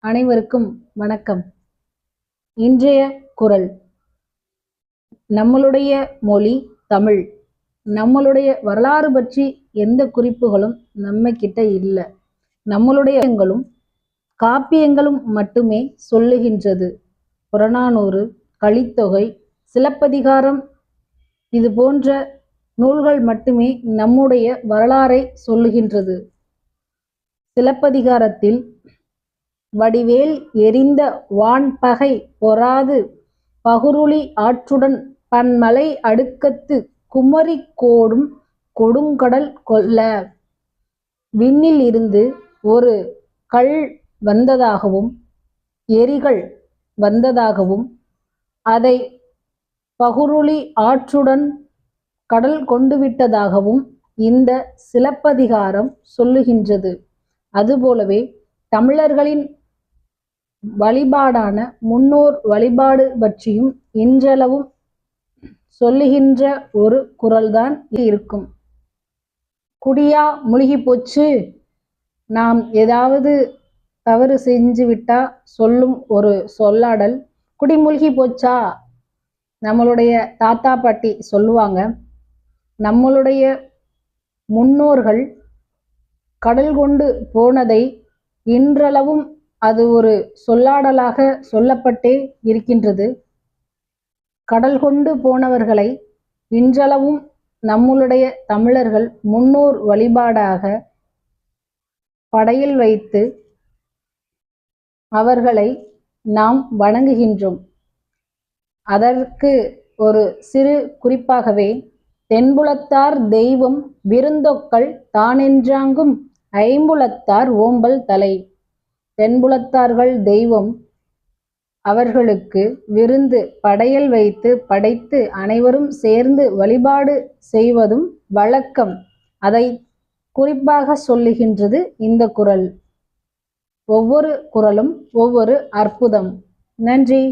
அனைவருக்கும் வணக்கம். இன்றைய குறள். நம்மளுடைய மொழி தமிழ். நம்மளுடைய வரலாறு பற்றி எந்த குறிப்புகளும் நம்ம கிட்ட இல்லை. நம்மளுடைய காப்பியங்களும் மட்டுமே சொல்லுகின்றது. புறநானூறு, கலித்தொகை, சிலப்பதிகாரம் இது போன்ற நூல்கள் மட்டுமே நம்முடைய வரலாறை சொல்லுகின்றது. சிலப்பதிகாரத்தில் வடிவேல் எரிந்த வான்பகை பொறாது பகுருளி ஆற்றுடன் பன்மலை அடுக்கத்து குமரி கோடும் கொடுங்கடல் கொல்ல விண்ணில் இருந்து ஒரு கல் வந்ததாகவும் எரிகள் வந்ததாகவும் அதை பகுருளி ஆற்றுடன் கடல் கொண்டு விட்டதாகவும் இந்த சிலப்பதிகாரம் சொல்லுகின்றது. அதுபோலவே தமிழர்களின் வழிபாடான முன்னோர் வழிபாடு பற்றியும் இன்றளவும் சொல்லுகின்ற ஒரு குறள்தான் இருக்கும். குடியா முழுகி போச்சு, நாம் ஏதாவது தவறு செஞ்சு விட்டா சொல்லும் ஒரு சொல்லாடல் குடி மூழ்கி போச்சா. நம்மளுடைய தாத்தா பாட்டி சொல்லுவாங்க, நம்மளுடைய முன்னோர்கள் கடல் கொண்டு போனதை இன்றளவும் அது ஒரு சொல்லாடலாக சொல்லப்பட்டே இருக்கின்றது. கடல் கொண்டு போனவர்களை இன்றளவும் நம்மளுடைய தமிழர்கள் முன்னோர் வழிபாடாக படையில் வைத்து அவர்களை நாம் வணங்குகின்றோம். அதற்கு ஒரு சிறு குறிப்பாகவே, தென்புலத்தார் தெய்வம் விருந்தொக்கல் தானென்றாங்கும் ஐம்புலத்தார் ஓம்பல் தலை. தென்புலத்தார்கள் தெய்வம், அவர்களுக்கு விருந்து படையல் வைத்து படைத்து அனைவரும் சேர்ந்து வழிபாடு செய்வதும் வழக்கம். அதை குறிப்பாக சொல்லுகின்றது இந்த குறள். ஒவ்வொரு குறளும் ஒவ்வொரு அற்புதம். நன்றி.